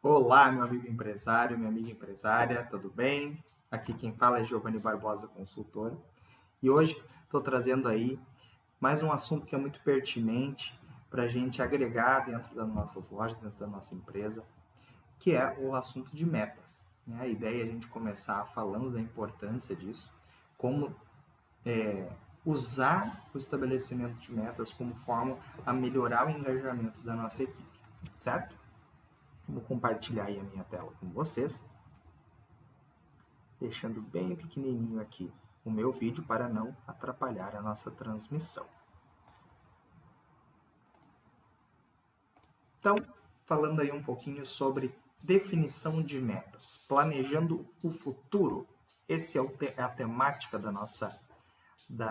Olá, meu amigo empresário, minha amiga empresária, tudo bem? Aqui quem fala é Giovanni Barbosa, consultor. E hoje estou trazendo aí mais um assunto que é muito pertinente para a gente agregar dentro das nossas lojas, dentro da nossa empresa, que é o assunto de metas, né? A ideia é a gente começar falando da importância disso, como usar o estabelecimento de metas como forma a melhorar o engajamento da nossa equipe, certo? Vou compartilhar aí a minha tela com vocês, deixando bem pequenininho aqui o meu vídeo para não atrapalhar a nossa transmissão. Então, falando aí um pouquinho sobre definição de metas, planejando o futuro. Essa é a temática da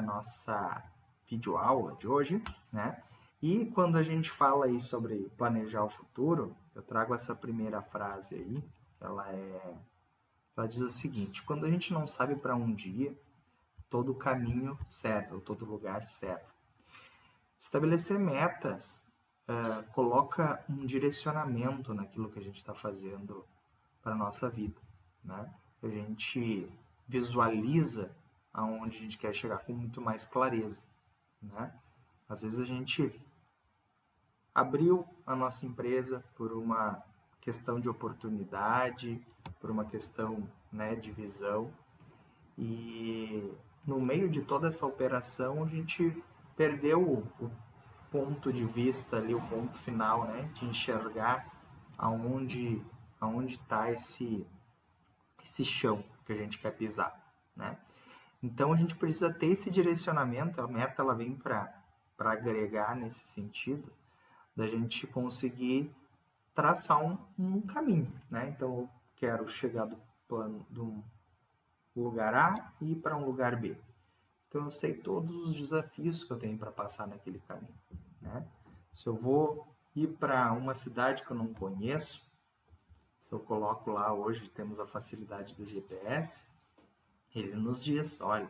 nossa videoaula de hoje, né? E quando a gente fala aí sobre planejar o futuro, eu trago essa primeira frase aí, ela diz o seguinte: quando a gente não sabe para onde ir, todo caminho serve, ou todo lugar serve. Estabelecer metas coloca um direcionamento naquilo que a gente está fazendo para a nossa vida, né? A gente visualiza aonde a gente quer chegar com muito mais clareza, né? Às vezes a gente abriu a nossa empresa por uma questão de oportunidade, por uma questão, né, de visão, e no meio de toda essa operação a gente perdeu o ponto de vista ali, o ponto final, né, de enxergar aonde está esse chão que a gente quer pisar, né? Então a gente precisa ter esse direcionamento. A meta ela vem para agregar nesse sentido, da gente conseguir traçar um caminho, né? Então eu quero chegar do plano do lugar A e ir para um lugar B. Então eu sei todos os desafios que eu tenho para passar naquele caminho, né? Se eu vou ir para uma cidade que eu não conheço, eu coloco lá, hoje temos a facilidade do GPS, ele nos diz, olha,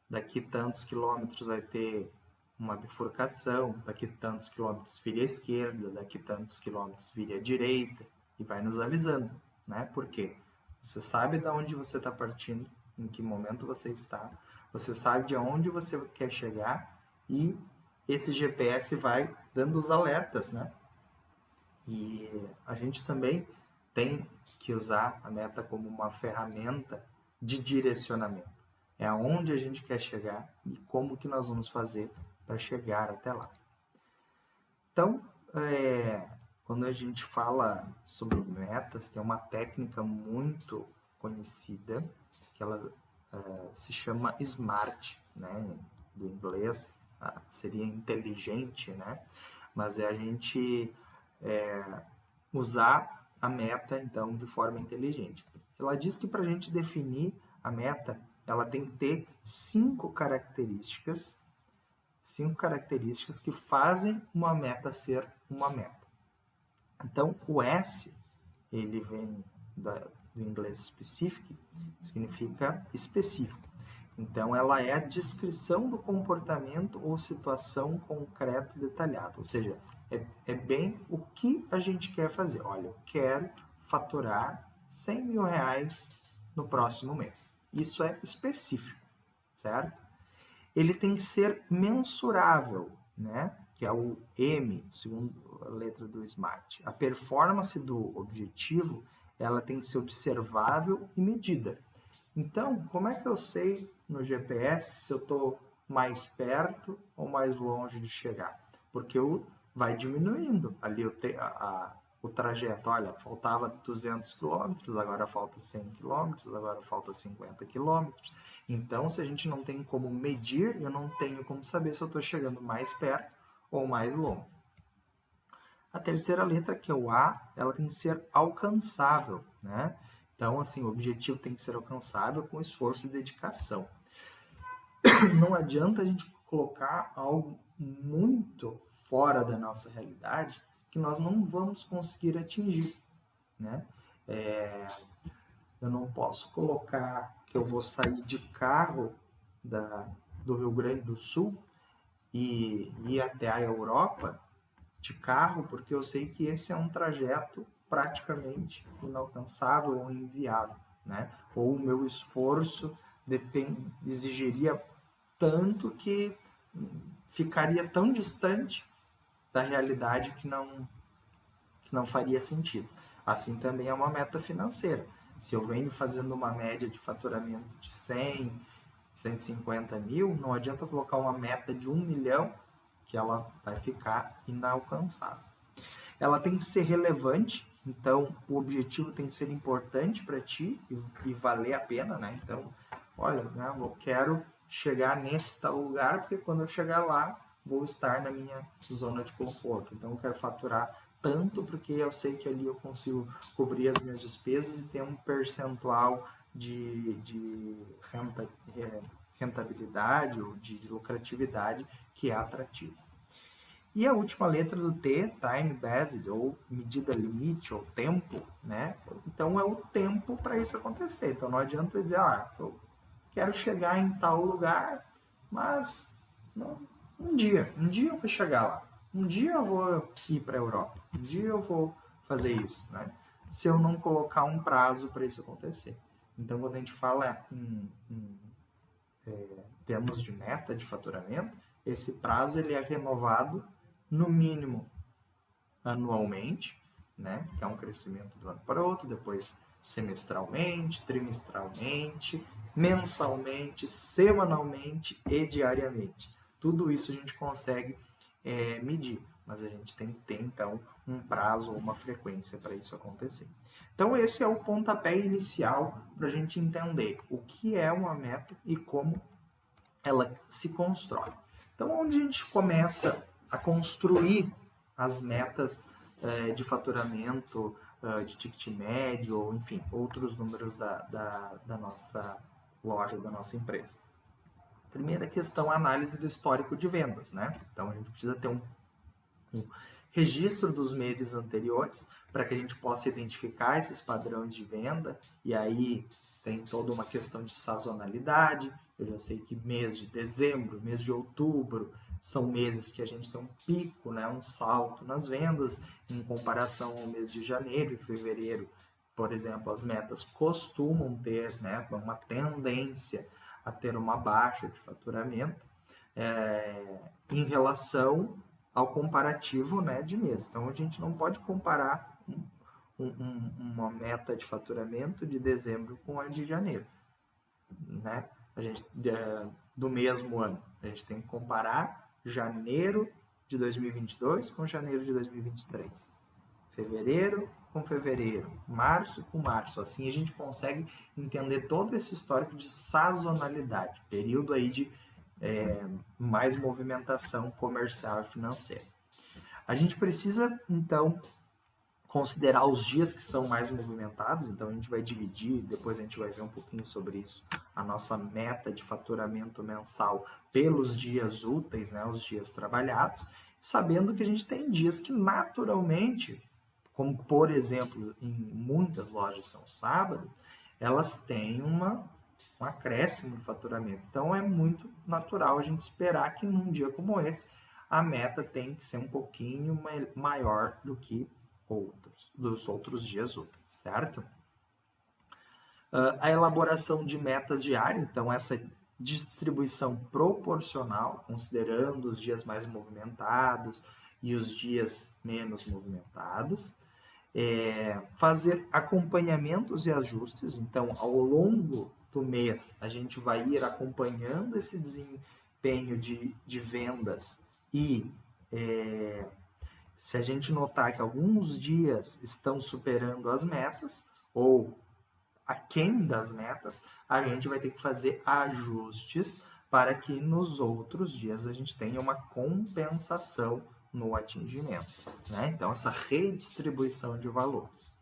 daqui tantos quilômetros vai ter uma bifurcação, daqui tantos quilômetros vire à esquerda, daqui tantos quilômetros vire à direita, e vai nos avisando, né? Por quê? Você sabe de onde você está partindo, em que momento você está, você sabe de onde você quer chegar, e esse GPS vai dando os alertas, né? E a gente também tem que usar a meta como uma ferramenta de direcionamento. É aonde a gente quer chegar e como que nós vamos fazer para chegar até lá. Então, quando a gente fala sobre metas, tem uma técnica muito conhecida que ela se chama SMART, né? Do inglês seria inteligente, né? Mas é a gente usar a meta, então, de forma inteligente. Ela diz que para a gente definir a meta, ela tem que ter cinco características que fazem uma meta ser uma meta. Então, o S, ele vem do inglês specific, significa específico. Então, ela é a descrição do comportamento ou situação concreto detalhado, ou seja, é bem o que a gente quer fazer. Olha, eu quero faturar R$100 mil no próximo mês. Isso é específico, certo? Ele tem que ser mensurável, né? Que é o M, segundo a letra do SMART. A performance do objetivo, ela tem que ser observável e medida. Então, como é que eu sei no GPS se eu estou mais perto ou mais longe de chegar? Porque vai diminuindo ali o trajeto. Olha, faltava 200 quilômetros, agora falta 100 quilômetros, agora falta 50 quilômetros. Então, se a gente não tem como medir, eu não tenho como saber se eu estou chegando mais perto ou mais longe. A terceira letra, que é o A, ela tem que ser alcançável, né? Então, assim, o objetivo tem que ser alcançável com esforço e dedicação. Não adianta a gente colocar algo muito fora da nossa realidade que nós não vamos conseguir atingir, né? Eu não posso colocar que eu vou sair de carro do Rio Grande do Sul e ir até a Europa de carro, porque eu sei que esse é um trajeto praticamente inalcançável ou inviável, né? Ou o meu esforço exigiria tanto que ficaria tão distante da realidade que não faria sentido. Assim também é uma meta financeira. Se eu venho fazendo uma média de faturamento de 100, 150 mil, não adianta colocar uma meta de 1 milhão, que ela vai ficar inalcançável. Ela tem que ser relevante, então o objetivo tem que ser importante para ti e valer a pena, né? Então, olha, né, eu quero chegar nesse tal lugar, porque quando eu chegar lá, vou estar na minha zona de conforto. Então, eu quero faturar tanto, porque eu sei que ali eu consigo cobrir as minhas despesas e ter um percentual de rentabilidade ou de lucratividade que é atrativo. E a última letra do T, time based, ou medida limite, ou tempo, né? Então é o tempo para isso acontecer. Então não adianta dizer, eu quero chegar em tal lugar, mas não, um dia eu vou chegar lá. Um dia eu vou ir para a Europa. Um dia eu vou fazer isso, né? Se eu não colocar um prazo para isso acontecer. Então quando a gente fala em termos de meta de faturamento, esse prazo ele é renovado no mínimo anualmente, né? Que é um crescimento do ano para outro, depois semestralmente, trimestralmente, mensalmente, semanalmente e diariamente. Tudo isso a gente consegue medir, mas a gente tem que ter, então, um prazo ou uma frequência para isso acontecer. Então, esse é o pontapé inicial para a gente entender o que é uma meta e como ela se constrói. Então, onde a gente começa a construir as metas de faturamento, de ticket médio, ou enfim, outros números da nossa loja, da nossa empresa. Primeira questão, a análise do histórico de vendas, né? Então, a gente precisa ter um registro dos meses anteriores para que a gente possa identificar esses padrões de venda, e aí tem toda uma questão de sazonalidade. Eu já sei que mês de dezembro, mês de outubro, são meses que a gente tem um pico, né, um salto nas vendas em comparação ao mês de janeiro e fevereiro. Por exemplo, as metas costumam ter, né, uma tendência a ter uma baixa de faturamento em relação ao comparativo, né, de mês. Então, a gente não pode comparar uma meta de faturamento de dezembro com a de janeiro, né? A gente, do mesmo ano. A gente tem que comparar janeiro de 2022 com janeiro de 2023. Fevereiro com fevereiro, março com março. Assim a gente consegue entender todo esse histórico de sazonalidade, período aí de mais movimentação comercial e financeira. A gente precisa, então, considerar os dias que são mais movimentados, então a gente vai dividir, depois a gente vai ver um pouquinho sobre isso, a nossa meta de faturamento mensal pelos dias úteis, né, os dias trabalhados, sabendo que a gente tem dias que naturalmente, como por exemplo em muitas lojas são sábado, elas têm um acréscimo de faturamento. Então é muito natural a gente esperar que num dia como esse a meta tem que ser um pouquinho maior do que dos outros dias úteis, certo? A elaboração de metas diárias, então essa distribuição proporcional, considerando os dias mais movimentados e os dias menos movimentados. Fazer acompanhamentos e ajustes, então ao longo do mês a gente vai ir acompanhando esse desempenho de vendas e se a gente notar que alguns dias estão superando as metas ou aquém das metas, a gente vai ter que fazer ajustes para que nos outros dias a gente tenha uma compensação no atingimento, né? Então, essa redistribuição de valores.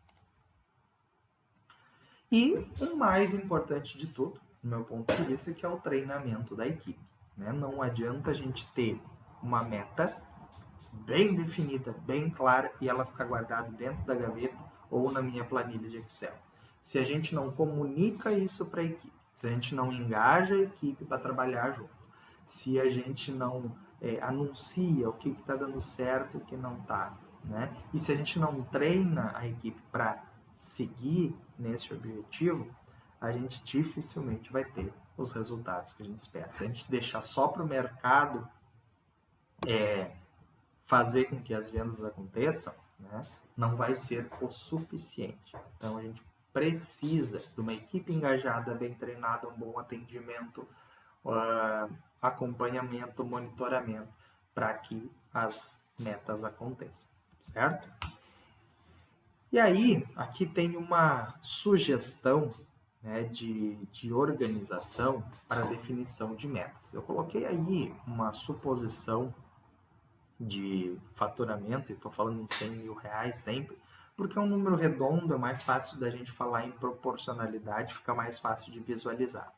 E o mais importante de tudo, do meu ponto de vista, que é o treinamento da equipe, né? Não adianta a gente ter uma meta bem definida, bem clara, e ela ficar guardada dentro da gaveta ou na minha planilha de Excel. Se a gente não comunica isso para a equipe, se a gente não engaja a equipe para trabalhar junto, se a gente não anuncia o que está dando certo e o que não está, né? E se a gente não treina a equipe para seguir nesse objetivo, a gente dificilmente vai ter os resultados que a gente espera. Se a gente deixar só para o mercado fazer com que as vendas aconteçam, né, não vai ser o suficiente. Então a gente precisa de uma equipe engajada, bem treinada, um bom atendimento, acompanhamento, monitoramento, para que as metas aconteçam, certo? E aí, aqui tem uma sugestão, né, de organização para definição de metas. Eu coloquei aí uma suposição de faturamento, e estou falando em 100 mil reais sempre, porque é um número redondo, é mais fácil da gente falar em proporcionalidade, fica mais fácil de visualizar.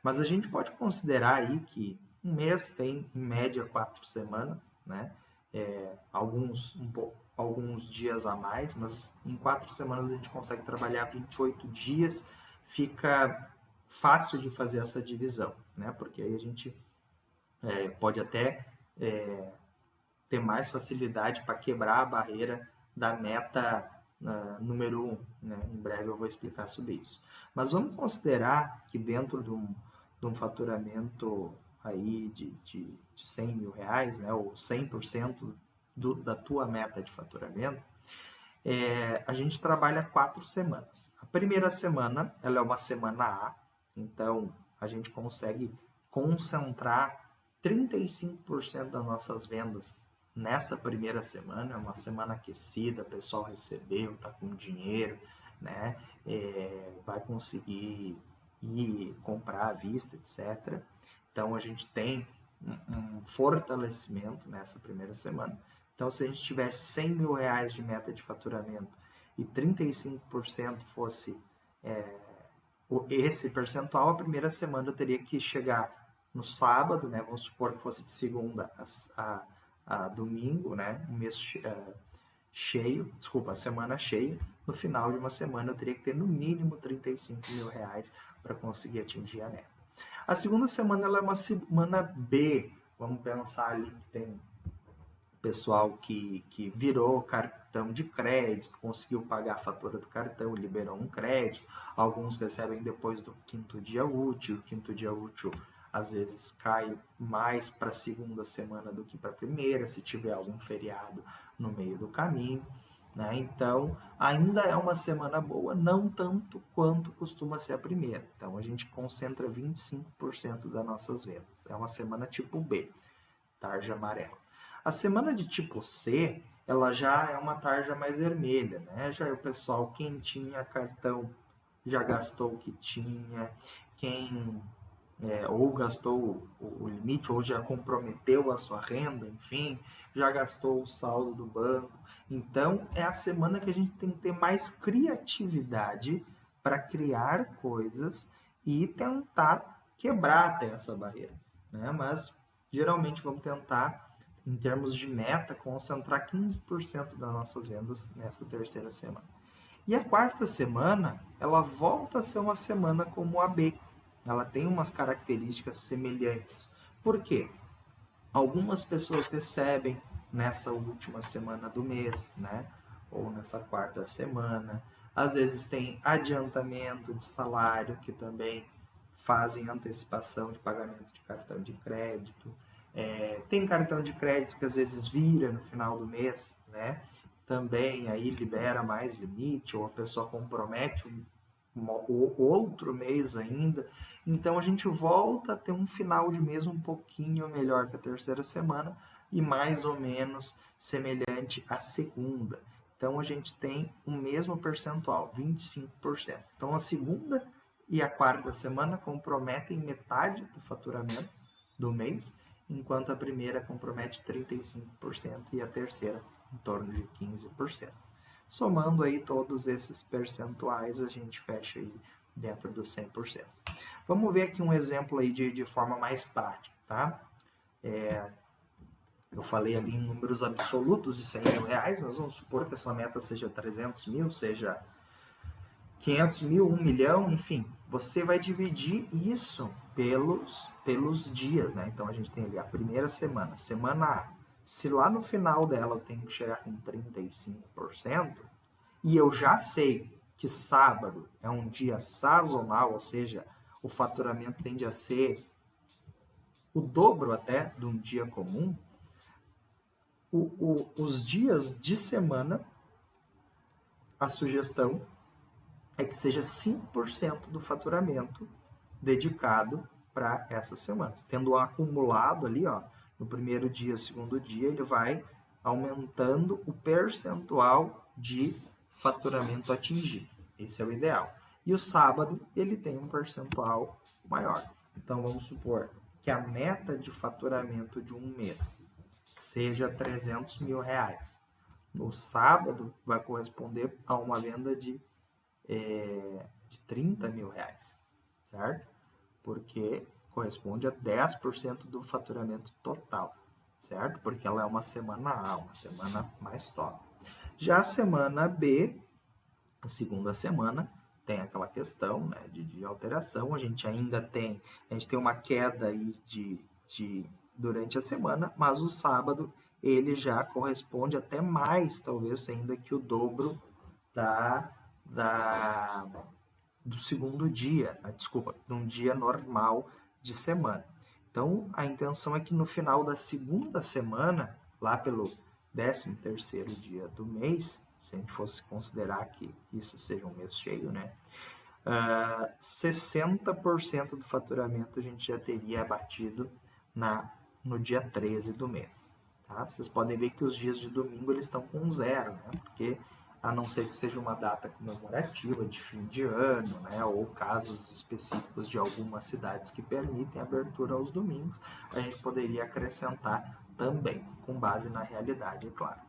Mas a gente pode considerar aí que um mês tem, em média, 4 semanas, né? Alguns dias a mais, mas em 4 semanas a gente consegue trabalhar 28 dias, fica fácil de fazer essa divisão, né? Porque aí a gente pode até ter mais facilidade para quebrar a barreira da meta número 1. Né? Em breve eu vou explicar sobre isso. Mas vamos considerar que dentro de um faturamento aí de 100 mil reais, né, ou 100% da tua meta de faturamento, a gente trabalha 4 semanas. A primeira semana, ela é uma semana A, então a gente consegue concentrar 35% das nossas vendas nessa primeira semana. É uma semana aquecida, o pessoal recebeu, está com dinheiro, né? Vai conseguir ir comprar à vista, etc. Então a gente tem um fortalecimento nessa primeira semana. Então, se a gente tivesse 100 mil reais de meta de faturamento e 35% fosse esse percentual, a primeira semana eu teria que chegar no sábado, né? Vamos supor que fosse de segunda a domingo, né? Um mês cheio, desculpa, a semana cheia. No final de uma semana eu teria que ter no mínimo 35 mil reais para conseguir atingir a meta. A segunda semana ela é uma semana B. Vamos pensar ali que tem pessoal que virou cartão de crédito, conseguiu pagar a fatura do cartão, liberou um crédito. Alguns recebem depois do 5º dia útil. O 5º dia útil às vezes cai mais para a segunda semana do que para a primeira, se tiver algum feriado no meio do caminho. Né? Então, ainda é uma semana boa, não tanto quanto costuma ser a primeira. Então, a gente concentra 25% das nossas vendas. É uma semana tipo B, tarja amarela. A semana de tipo C, ela já é uma tarja mais vermelha, né? Já é o pessoal, quem tinha cartão já gastou o que tinha, quem ou gastou o limite, ou já comprometeu a sua renda, enfim, já gastou o saldo do banco. Então, é a semana que a gente tem que ter mais criatividade para criar coisas e tentar quebrar até essa barreira. Né? Mas, geralmente, vamos tentar, em termos de meta, concentrar 15% das nossas vendas nessa terceira semana. E a quarta semana, ela volta a ser uma semana como a B. Ela tem umas características semelhantes. Por quê? Algumas pessoas recebem nessa última semana do mês, né? Ou nessa quarta semana. Às vezes tem adiantamento de salário, que também fazem antecipação de pagamento de cartão de crédito. Tem cartão de crédito que às vezes vira no final do mês, né? Também aí libera mais limite, ou a pessoa compromete outro mês ainda. Então a gente volta a ter um final de mês um pouquinho melhor que a terceira semana e mais ou menos semelhante à segunda. Então a gente tem o mesmo percentual, 25%. Então a segunda e a quarta semana comprometem metade do faturamento do mês, enquanto a primeira compromete 35% e a terceira em torno de 15%. Somando aí todos esses percentuais, a gente fecha aí dentro dos 100%. Vamos ver aqui um exemplo aí de forma mais prática, tá? Eu falei ali em números absolutos de 100 mil reais, mas vamos supor que a sua meta seja 300 mil, seja 500 mil, 1 milhão, enfim. Você vai dividir isso pelos dias, né? Então, a gente tem ali a primeira semana, semana A, Se lá no final dela eu tenho que chegar com 35%, e eu já sei que sábado é um dia sazonal, ou seja, o faturamento tende a ser o dobro até de um dia comum, os dias de semana, a sugestão é que seja 5% do faturamento dedicado para essas semanas. Tendo um acumulado ali, ó, no primeiro dia, segundo dia, ele vai aumentando o percentual de faturamento atingido. Esse é o ideal. E o sábado, ele tem um percentual maior. Então, vamos supor que a meta de faturamento de um mês seja 300 mil reais. No sábado, vai corresponder a uma venda de 30 mil reais, certo? Porque corresponde a 10% do faturamento total, certo? Porque ela é uma semana A, uma semana mais top. Já a semana B, a segunda semana, tem aquela questão, né, de alteração. A gente tem uma queda aí durante a semana, mas o sábado ele já corresponde até mais, talvez ainda que o dobro do segundo dia, de um dia normal de semana. Então, a intenção é que no final da segunda semana, lá pelo 13º dia do mês, se a gente fosse considerar que isso seja um mês cheio, né? 60% do faturamento a gente já teria abatido no dia 13 do mês. Tá? Vocês podem ver que os dias de domingo eles estão com 0, né? Porque a não ser que seja uma data comemorativa de fim de ano, né, ou casos específicos de algumas cidades que permitem abertura aos domingos, a gente poderia acrescentar também, com base na realidade, é claro.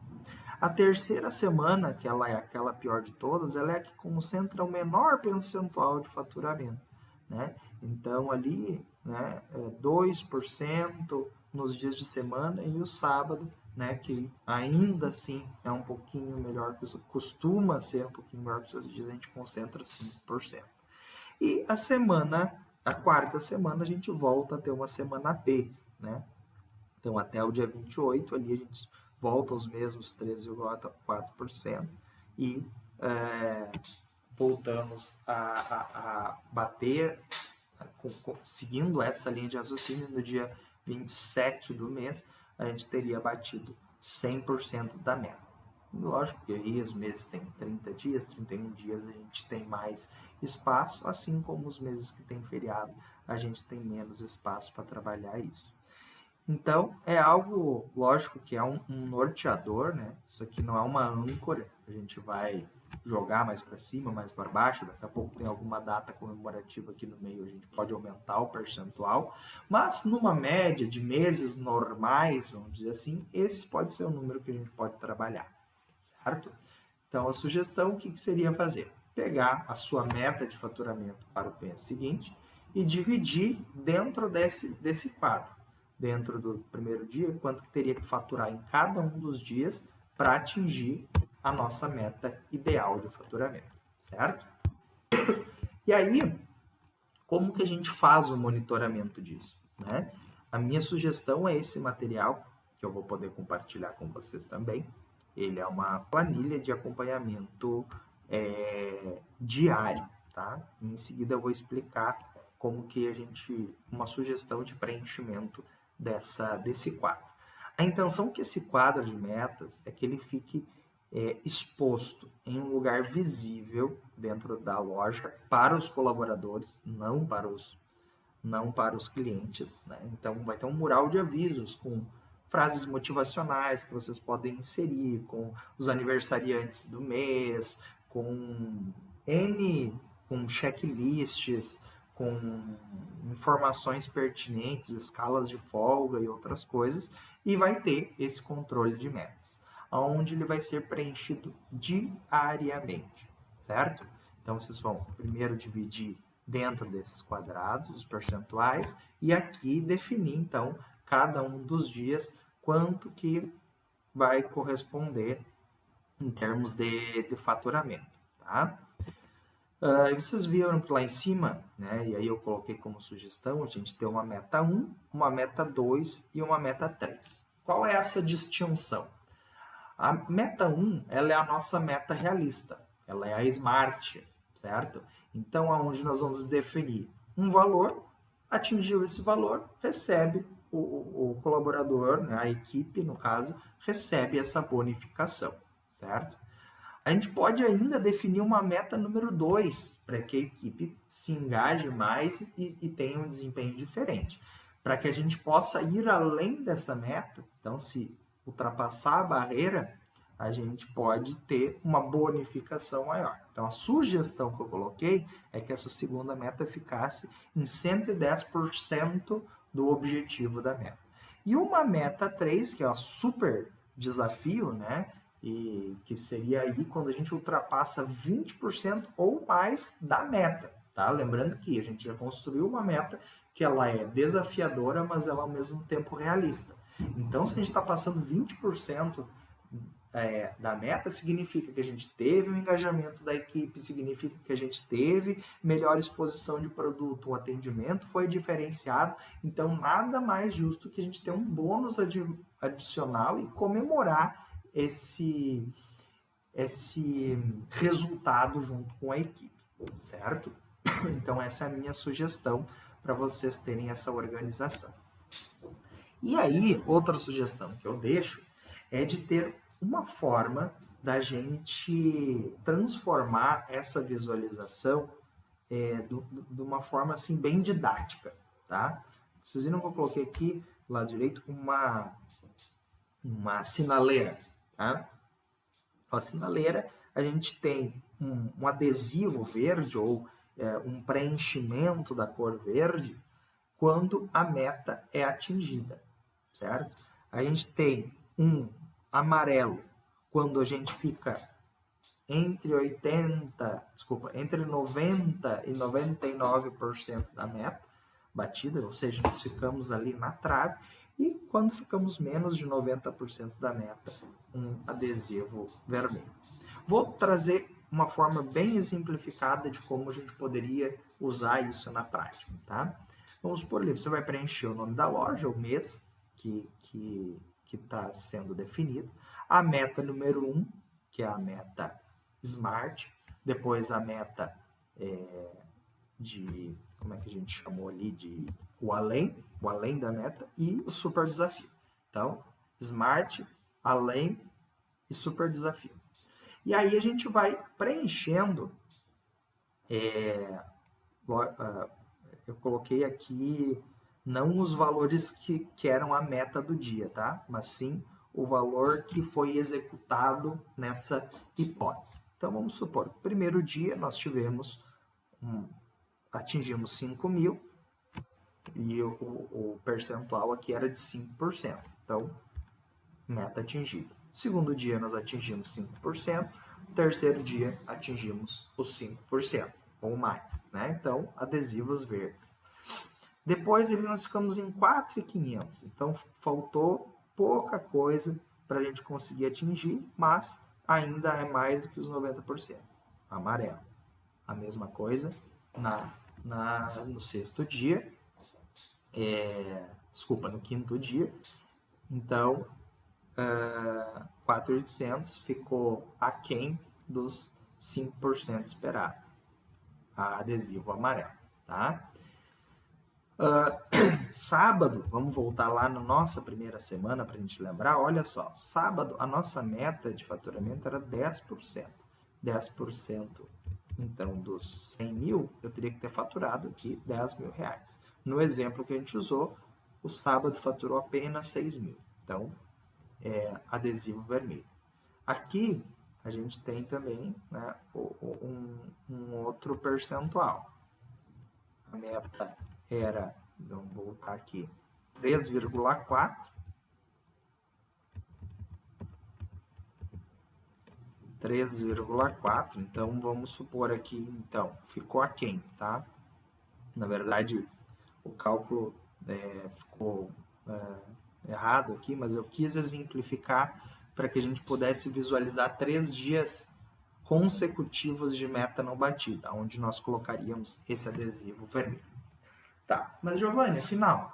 A terceira semana, que ela é aquela pior de todas, ela é a que concentra o menor percentual de faturamento, né? Então, ali, né, 2% nos dias de semana e o sábado, né, que ainda assim é um pouquinho melhor, costuma ser um pouquinho melhor que os outros dias, a gente concentra 5%. E a quarta semana, a gente volta a ter uma semana B, né? Então, até o dia 28, ali a gente volta aos mesmos 13,4% e voltamos a bater, seguindo essa linha de raciocínio, no dia 27 do mês, a gente teria batido 100% da meta. Lógico que aí os meses têm 30 dias, 31 dias, a gente tem mais espaço, assim como os meses que tem feriado, a gente tem menos espaço para trabalhar isso. Então, é algo, lógico, que é um norteador, né? Isso aqui não é uma âncora, a gente vai jogar mais para cima, mais para baixo, daqui a pouco tem alguma data comemorativa aqui no meio, a gente pode aumentar o percentual, mas numa média de meses normais, vamos dizer assim, esse pode ser o número que a gente pode trabalhar, certo? Então, a sugestão, o que seria fazer? Pegar a sua meta de faturamento para o mês seguinte e dividir dentro desse quadro. Dentro do primeiro dia, quanto que teria que faturar em cada um dos dias para atingir a nossa meta ideal de faturamento, certo? E aí, como que a gente faz o monitoramento disso, né? A minha sugestão é esse material, que eu vou poder compartilhar com vocês também. Ele é uma planilha de acompanhamento diário, tá? E em seguida eu vou explicar como que uma sugestão de preenchimento desse quadro. A intenção que esse quadro de metas é que ele fique exposto em um lugar visível dentro da loja para os colaboradores, não para os clientes, né? Então vai ter um mural de avisos com frases motivacionais que vocês podem inserir, com os aniversariantes do mês, com checklists, com informações pertinentes, escalas de folga e outras coisas, e vai ter esse controle de metas, onde ele vai ser preenchido diariamente, certo? Então, vocês vão primeiro dividir dentro desses quadrados os percentuais e aqui definir, então, cada um dos dias quanto que vai corresponder em termos de faturamento, tá? Vocês viram que lá em cima, né, e aí eu coloquei como sugestão, a gente tem uma meta 1, uma meta 2 e uma meta 3. qual é essa distinção? A meta 1, ela é a nossa meta realista, ela é a SMART, certo? Então, aonde nós vamos definir um valor, atingiu esse valor, recebe o colaborador, né, a equipe, no caso, recebe essa bonificação, certo? A gente pode ainda definir uma meta número 2, para que a equipe se engaje mais e tenha um desempenho diferente. Para que a gente possa ir além dessa meta, então, se ultrapassar a barreira, a gente pode ter uma bonificação maior. Então, a sugestão que eu coloquei é que essa segunda meta ficasse em 110% do objetivo da meta. E uma meta 3, que é o super desafio, né? E que seria aí quando a gente ultrapassa 20% ou mais da meta, tá? Lembrando que a gente já construiu uma meta que ela é desafiadora, mas ela é ao mesmo tempo realista. Então, se a gente está passando 20% da meta, significa que a gente teve um engajamento da equipe, significa que a gente teve melhor exposição de produto, o atendimento foi diferenciado, então nada mais justo que a gente ter um bônus adicional e comemorar esse resultado junto com a equipe, certo? Então essa é a minha sugestão para vocês terem essa organização. E aí, outra sugestão que eu deixo é de ter uma forma da gente transformar essa visualização de uma forma assim bem didática, tá? Vocês viram que eu coloquei aqui, lado direito, uma sinaleira, tá? A sinaleira, a gente tem um adesivo verde ou um preenchimento da cor verde quando a meta é atingida, certo? A gente tem um amarelo quando a gente fica entre 90 e 99% da meta batida, ou seja, nós ficamos ali na trave, e quando ficamos menos de 90% da meta, um adesivo vermelho. Vou trazer uma forma bem exemplificada de como a gente poderia usar isso na prática, tá? Vamos supor ali, você vai preencher o nome da loja, o mês que está sendo definido, a meta número 1, que é a meta SMART, depois a meta de, como é que a gente chamou ali, de o além da meta, e o super desafio. Então, SMART, além e super desafio. E aí a gente vai preenchendo, eu coloquei aqui não os valores que eram a meta do dia, tá? Mas sim o valor que foi executado nessa hipótese. Então, vamos supor, no primeiro dia nós atingimos 5.000 e o percentual aqui era de 5%. Então, meta atingida. Segundo dia nós atingimos 5%, terceiro dia atingimos os 5% ou mais, né? Então, adesivos verdes. Depois nós ficamos em 4.500, então faltou pouca coisa para a gente conseguir atingir, mas ainda é mais do que os 90%. Amarelo. A mesma coisa no sexto dia, no quinto dia. Então, 4.800 ficou aquém dos 5% esperado. Adesivo amarelo, tá? Sábado, vamos voltar lá na nossa primeira semana para a gente lembrar, olha só, sábado a nossa meta de faturamento era 10%. 10%, então, dos 100 mil, eu teria que ter faturado aqui 10 mil reais. No exemplo que a gente usou, o sábado faturou apenas 6 mil. Então, adesivo vermelho. Aqui, a gente tem também, né, um outro percentual. A meta era, vamos voltar aqui, 3,4. 3,4, então vamos supor aqui, então, ficou aquém, tá? Na verdade, o cálculo ficou errado aqui, mas eu quis exemplificar para que a gente pudesse visualizar 3 dias consecutivos de meta não batida, onde nós colocaríamos esse adesivo vermelho. Tá, mas Giovanni, afinal,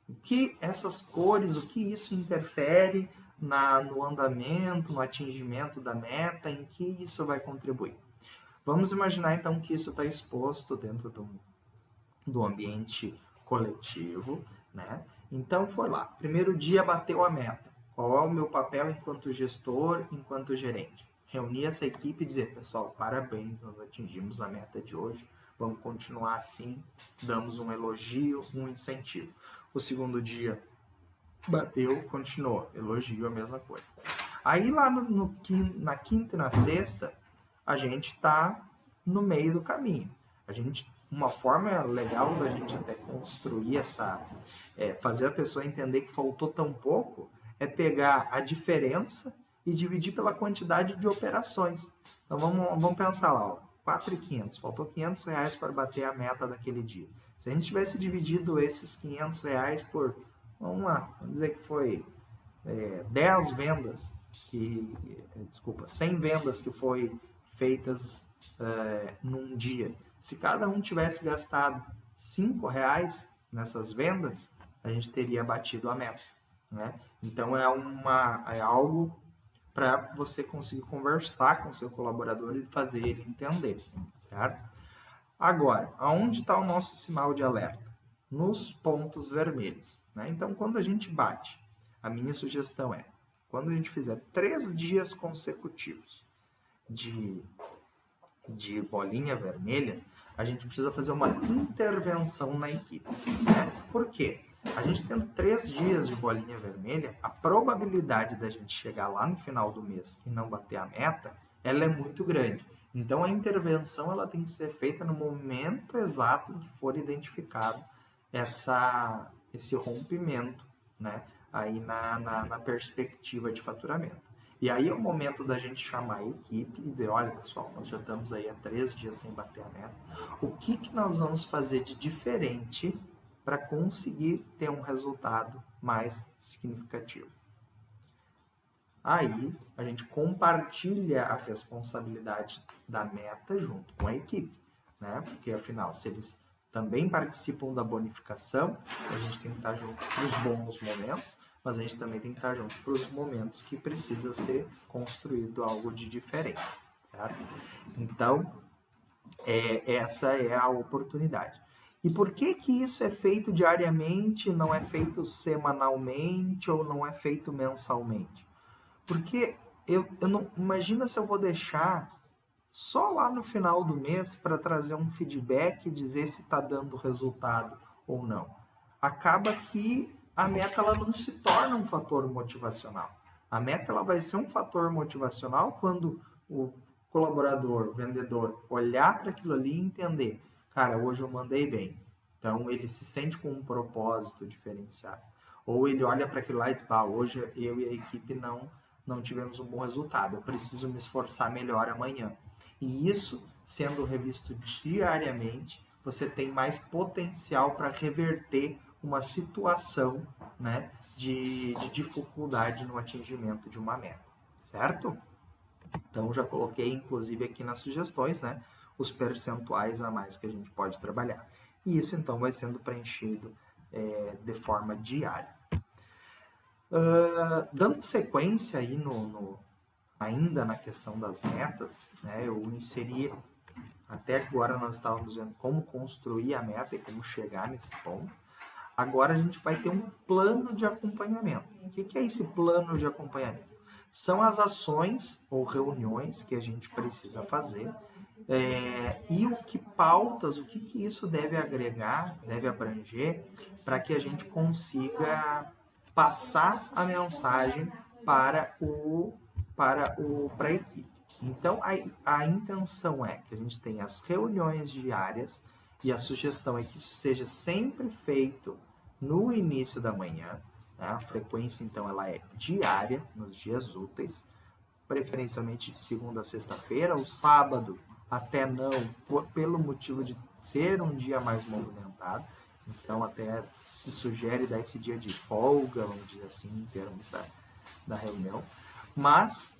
O que essas cores, o que isso interfere no andamento, no atingimento da meta, em que isso vai contribuir. Vamos imaginar então que isso está exposto dentro do ambiente coletivo, né? Então foi lá, primeiro dia bateu a meta. Qual é o meu papel enquanto gestor, enquanto gerente? Reunir essa equipe e dizer, pessoal, parabéns, nós atingimos a meta de hoje, vamos continuar assim, damos um elogio, um incentivo. O segundo dia bateu, continuou, elogio, a mesma coisa. Aí lá na quinta e na sexta, a gente está no meio do caminho. Uma forma legal da gente até construir fazer a pessoa entender que faltou tão pouco, é pegar a diferença e dividir pela quantidade de operações. Então vamos pensar lá, ó, 4.500, faltou R$500 para bater a meta daquele dia. Se a gente tivesse dividido esses R$500 por, vamos lá, vamos dizer que foi 10 vendas, 100 vendas que foi feitas num dia. Se cada um tivesse gastado R$5 nessas vendas, a gente teria batido a meta, né? Então é algo para você conseguir conversar com o seu colaborador e fazer ele entender, certo? Agora, aonde está o nosso sinal de alerta? Nos pontos vermelhos, né? Então, quando a gente bate, a minha sugestão é, quando a gente fizer 3 dias consecutivos de bolinha vermelha, a gente precisa fazer uma intervenção na equipe, né? Por quê? A gente tendo 3 dias de bolinha vermelha, a probabilidade da gente chegar lá no final do mês e não bater a meta, ela é muito grande. Então a intervenção ela tem que ser feita no momento exato em que for identificado esse rompimento, né? Aí na perspectiva de faturamento. E aí é o momento da gente chamar a equipe e dizer, olha pessoal, nós já estamos aí há 3 dias sem bater a meta. O que nós vamos fazer de diferente para conseguir ter um resultado mais significativo? Aí a gente compartilha a responsabilidade da meta junto com a equipe, né? Porque afinal, se eles também participam da bonificação, a gente tem que estar junto nos bons momentos, mas a gente também tem que estar junto para os momentos que precisa ser construído algo de diferente, certo? Então, essa é a oportunidade. E por que isso é feito diariamente, não é feito semanalmente ou não é feito mensalmente? Porque eu não imagina se eu vou deixar só lá no final do mês para trazer um feedback e dizer se está dando resultado ou não. Acaba que a meta ela não se torna um fator motivacional. A meta ela vai ser um fator motivacional quando o colaborador, o vendedor, olhar para aquilo ali e entender, cara, hoje eu mandei bem. Então ele se sente com um propósito diferenciado. Ou ele olha para aquilo lá e diz, hoje eu e a equipe não tivemos um bom resultado, eu preciso me esforçar melhor amanhã. E isso, sendo revisto diariamente, você tem mais potencial para reverter uma situação, né, de dificuldade no atingimento de uma meta, certo? Então, já coloquei, inclusive, aqui nas sugestões, né, os percentuais a mais que a gente pode trabalhar. E isso, então, vai sendo preenchido de forma diária. Dando sequência aí ainda na questão das metas, né, eu inseri, até agora nós estávamos vendo como construir a meta e como chegar nesse ponto. Agora a gente vai ter um plano de acompanhamento. O que é esse plano de acompanhamento? São as ações ou reuniões que a gente precisa fazer e o que pautas, o que isso deve agregar, deve abranger para que a gente consiga passar a mensagem para a equipe. Então, a intenção é que a gente tenha as reuniões diárias e a sugestão é que isso seja sempre feito no início da manhã. Né? A frequência, então, ela é diária, nos dias úteis, preferencialmente de segunda a sexta-feira. O sábado, até não, pelo motivo de ser um dia mais movimentado. Então, até se sugere dar esse dia de folga, vamos dizer assim, em termos da reunião. Mas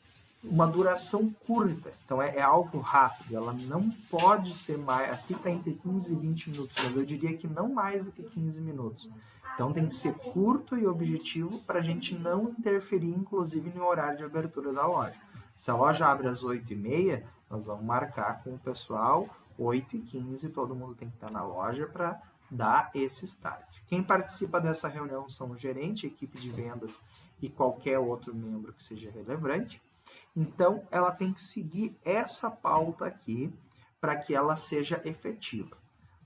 uma duração curta, então é algo rápido, ela não pode ser mais, aqui está entre 15 e 20 minutos, mas eu diria que não mais do que 15 minutos. Então tem que ser curto e objetivo para a gente não interferir, inclusive, no horário de abertura da loja. Se a loja abre às 8h30, nós vamos marcar com o pessoal 8h15, todo mundo tem que estar na loja para dar esse start. Quem participa dessa reunião são o gerente, a equipe de vendas e qualquer outro membro que seja relevante. Então, ela tem que seguir essa pauta aqui para que ela seja efetiva.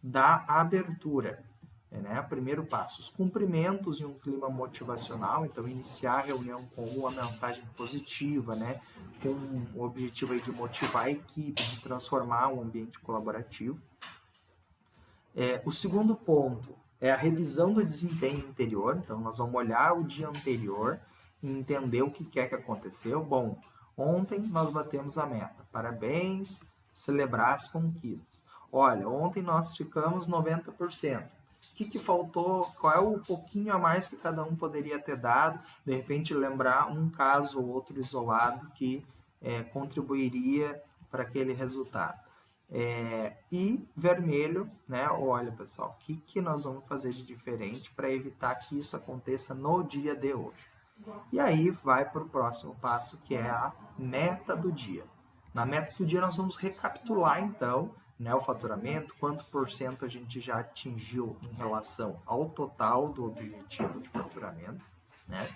Da abertura, né? Primeiro passo, os cumprimentos e um clima motivacional. Então, iniciar a reunião com uma mensagem positiva, né? Com o objetivo aí de motivar a equipe, de transformar um ambiente colaborativo. O segundo ponto é a revisão do desempenho anterior. Então, nós vamos olhar o dia anterior e entender o que é que aconteceu. Bom, ontem nós batemos a meta. Parabéns, celebrar as conquistas. Olha, ontem nós ficamos 90%. O que faltou? Qual é o pouquinho a mais que cada um poderia ter dado? De repente, lembrar um caso ou outro isolado que contribuiria para aquele resultado. E vermelho, né? Olha, pessoal, o que nós vamos fazer de diferente para evitar que isso aconteça no dia de hoje? E aí vai para o próximo passo, que é a meta do dia. Na meta do dia nós vamos recapitular, então, né, o faturamento, quanto por cento a gente já atingiu em relação ao total do objetivo de faturamento, né?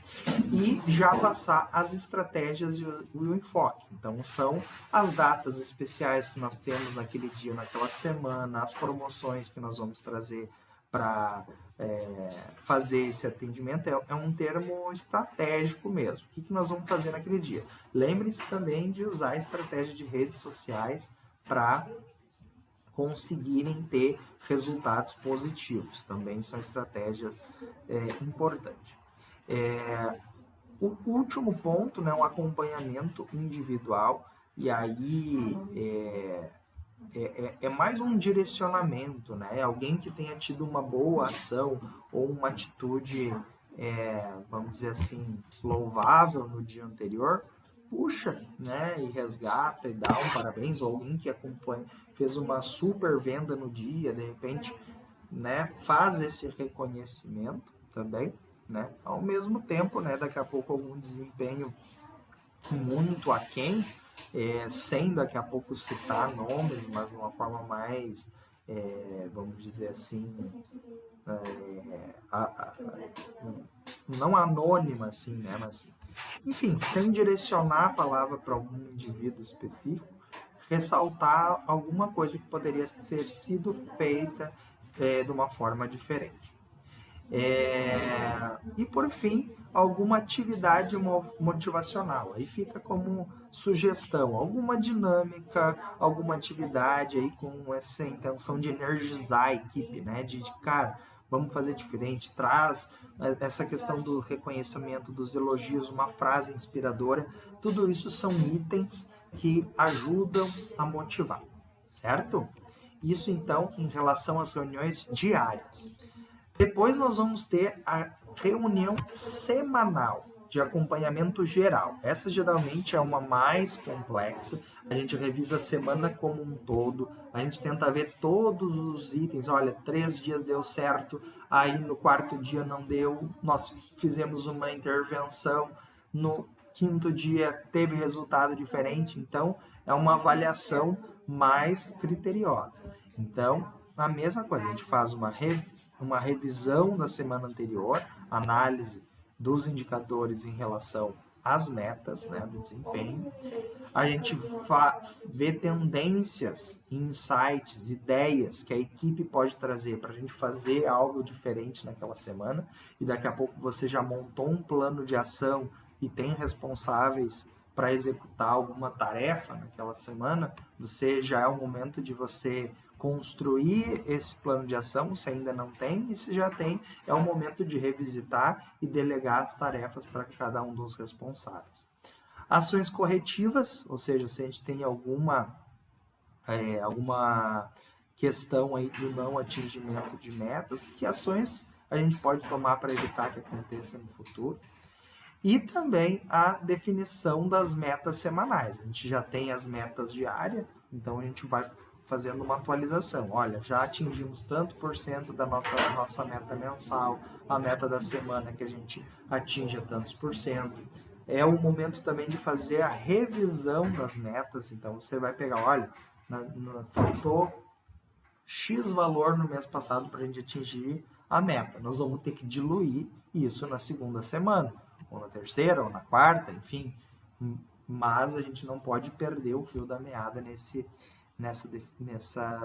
E já passar as estratégias e o enfoque. Então, são as datas especiais que nós temos naquele dia, naquela semana, as promoções que nós vamos trazer para fazer esse atendimento. É um termo estratégico mesmo. O que nós vamos fazer naquele dia? Lembre-se também de usar a estratégia de redes sociais para conseguirem ter resultados positivos. Também são estratégias importantes. O último ponto, né, um acompanhamento individual, e aí é mais um direcionamento, né? Alguém que tenha tido uma boa ação ou uma atitude, vamos dizer assim, louvável no dia anterior, puxa, né, e resgata e dá um parabéns, ou alguém que acompanha, fez uma super venda no dia, de repente, né, faz esse reconhecimento também, né? Ao mesmo tempo, né, daqui a pouco algum desempenho muito aquém, sem daqui a pouco citar nomes, mas de uma forma mais, vamos dizer assim, não anônima, assim, né? Mas, enfim, sem direcionar a palavra para algum indivíduo específico, ressaltar alguma coisa que poderia ter sido feita de uma forma diferente. E por fim, alguma atividade motivacional. Aí fica como sugestão, alguma dinâmica, alguma atividade aí com essa intenção de energizar a equipe, né? De cara, vamos fazer diferente, traz essa questão do reconhecimento, dos elogios, uma frase inspiradora. Tudo isso são itens que ajudam a motivar, certo? Isso então em relação às reuniões diárias. Depois nós vamos ter a reunião semanal de acompanhamento geral. Essa geralmente é uma mais complexa. A gente revisa a semana como um todo. A gente tenta ver todos os itens. Olha, 3 dias deu certo, aí no 4º dia não deu. Nós fizemos uma intervenção. No 5º dia teve resultado diferente. Então, é uma avaliação mais criteriosa. Então, a mesma coisa, a gente faz uma revisão da semana anterior, análise dos indicadores em relação às metas, né, do desempenho. A gente vê tendências, insights, ideias que a equipe pode trazer para a gente fazer algo diferente naquela semana, e daqui a pouco você já montou um plano de ação e tem responsáveis para executar alguma tarefa naquela semana. Já é o momento de você construir esse plano de ação, se ainda não tem, e se já tem, é o momento de revisitar e delegar as tarefas para cada um dos responsáveis. Ações corretivas, ou seja, se a gente tem alguma questão aí do não atingimento de metas, que ações a gente pode tomar para evitar que aconteça no futuro. E também a definição das metas semanais. A gente já tem as metas diárias, então a gente vai fazendo uma atualização. Olha, já atingimos tanto por cento da nossa meta mensal, a meta da semana que a gente atinge tantos por cento. É o momento também de fazer a revisão das metas. Então você vai pegar, olha, faltou X valor no mês passado para a gente atingir a meta. Nós vamos ter que diluir isso na segunda semana, ou na terceira, ou na quarta, enfim. Mas a gente não pode perder o fio da meada nessa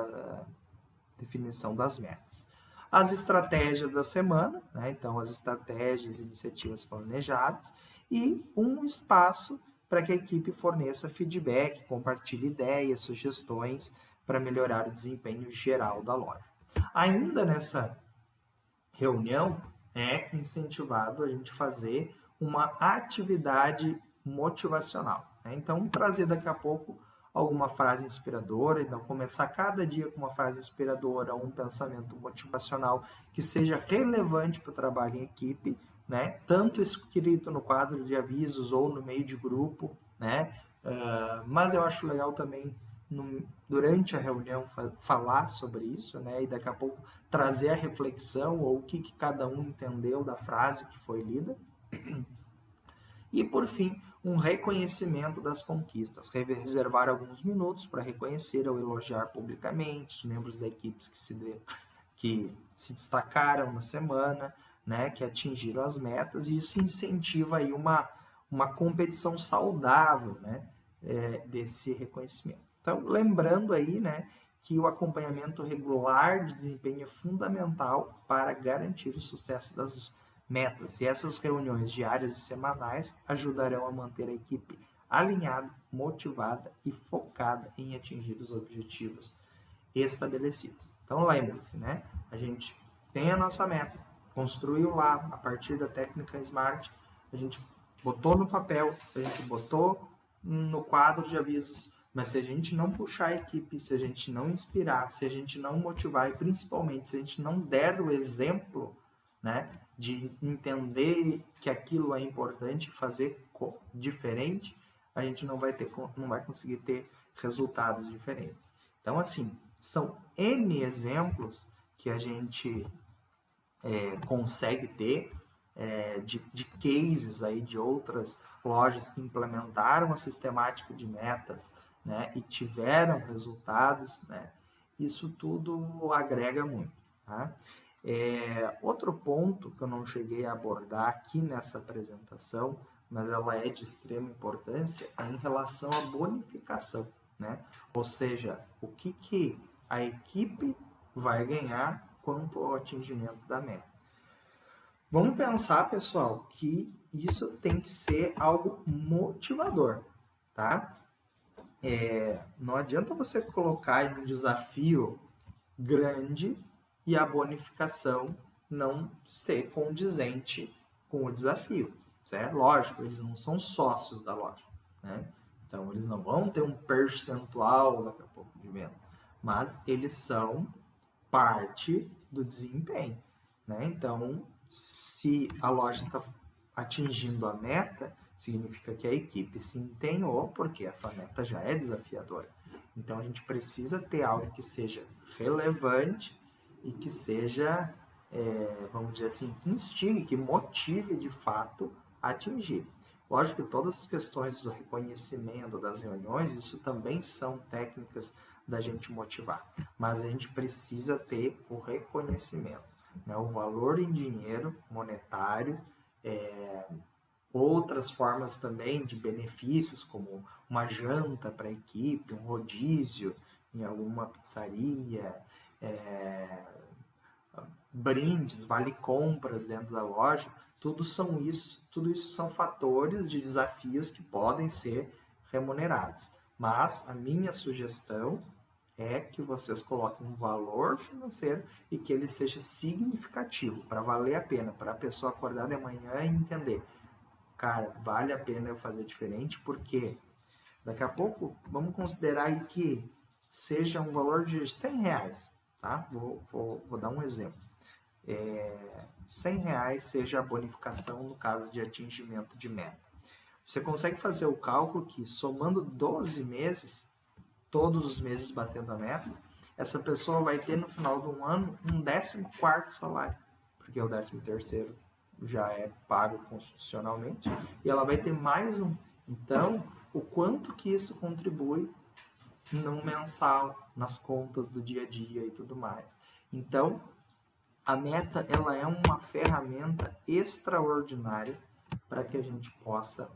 definição das metas. As estratégias da semana, né? Então as estratégias e iniciativas planejadas, e um espaço para que a equipe forneça feedback, compartilhe ideias, sugestões para melhorar o desempenho geral da loja. Ainda nessa reunião, é incentivado a gente fazer uma atividade motivacional. Né? Então, trazer daqui a pouco alguma frase inspiradora, então começar cada dia com uma frase inspiradora, um pensamento motivacional que seja relevante para o trabalho em equipe, né? Tanto escrito no quadro de avisos ou no meio de grupo, né? Mas eu acho legal também durante a reunião falar sobre isso, né? E daqui a pouco trazer a reflexão ou o que cada um entendeu da frase que foi lida. E, por fim, um reconhecimento das conquistas. Reservar alguns minutos para reconhecer ou elogiar publicamente os membros da equipe que se destacaram na semana, né, que atingiram as metas, e isso incentiva aí uma competição saudável, né, desse reconhecimento. Então, lembrando aí, né, que o acompanhamento regular de desempenho é fundamental para garantir o sucesso das metas. E essas reuniões diárias e semanais ajudarão a manter a equipe alinhada, motivada e focada em atingir os objetivos estabelecidos. Então, lembre-se, né? A gente tem a nossa meta, construiu lá a partir da técnica SMART, a gente botou no papel, a gente botou no quadro de avisos, mas se a gente não puxar a equipe, se a gente não inspirar, se a gente não motivar e principalmente se a gente não der o exemplo, né, de entender que aquilo é importante, fazer diferente, a gente não vai conseguir ter resultados diferentes. Então, assim, são N exemplos que a gente consegue ter de cases aí de outras lojas que implementaram a sistemática de metas, né, e tiveram resultados, né, isso tudo agrega muito. Tá? Outro ponto que eu não cheguei a abordar aqui nessa apresentação, mas ela é de extrema importância, é em relação à bonificação, né? Ou seja, o que a equipe vai ganhar quanto ao atingimento da meta. Vamos pensar, pessoal, que isso tem que ser algo motivador, tá? Não adianta você colocar em um desafio grande e a bonificação não ser condizente com o desafio, certo? Lógico, eles não são sócios da loja, né? Então, eles não vão ter um percentual daqui a pouco de venda, mas eles são parte do desempenho, né? Então, se a loja está atingindo a meta, significa que a equipe se empenhou, porque essa meta já é desafiadora. Então, a gente precisa ter algo que seja relevante e que seja, vamos dizer assim, que instigue, que motive de fato a atingir. Lógico que todas as questões do reconhecimento das reuniões, isso também são técnicas da gente motivar, mas a gente precisa ter o reconhecimento, né? O valor em dinheiro monetário, outras formas também de benefícios, como uma janta para a equipe, um rodízio em alguma pizzaria, brindes, vale compras dentro da loja, tudo isso são fatores de desafios que podem ser remunerados. Mas a minha sugestão é que vocês coloquem um valor financeiro e que ele seja significativo, para valer a pena, para a pessoa acordar de manhã e entender, cara, vale a pena eu fazer diferente, porque daqui a pouco, vamos considerar aí que seja um valor de R$100, tá? Vou dar um exemplo. R$ 100 seja a bonificação no caso de atingimento de meta. Você consegue fazer o cálculo que, somando 12 meses, todos os meses batendo a meta, essa pessoa vai ter no final do ano um 14º salário, porque o 13º já é pago constitucionalmente, e ela vai ter mais um. Então, o quanto que isso contribui no mensal, nas contas do dia a dia e tudo mais. Então, a meta ela é uma ferramenta extraordinária para que a gente possa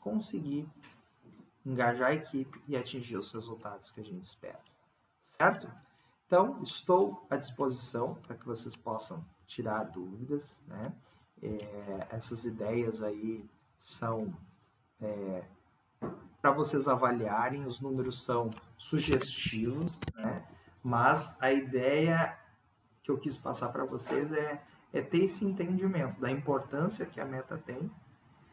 conseguir engajar a equipe e atingir os resultados que a gente espera. Certo? Então, estou à disposição para que vocês possam tirar dúvidas, né? Essas ideias aí são para vocês avaliarem, os números são sugestivos, né? Mas a ideia que eu quis passar para vocês é ter esse entendimento da importância que a meta tem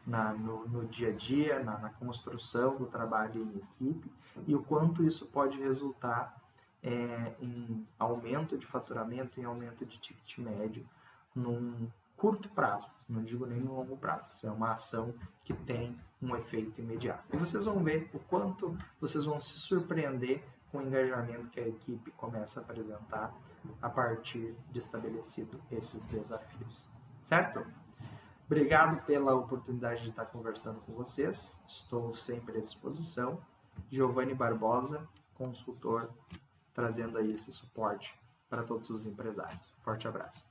no dia a dia, na construção do trabalho em equipe, e o quanto isso pode resultar em aumento de faturamento, em aumento de ticket médio, num curto prazo, não digo nem no longo prazo. Isso é uma ação que tem um efeito imediato. E vocês vão ver o quanto vocês vão se surpreender com o engajamento que a equipe começa a apresentar a partir de estabelecido esses desafios. Certo? Obrigado pela oportunidade de estar conversando com vocês. Estou sempre à disposição. Giovanni Barbosa, consultor, trazendo aí esse suporte para todos os empresários. Forte abraço.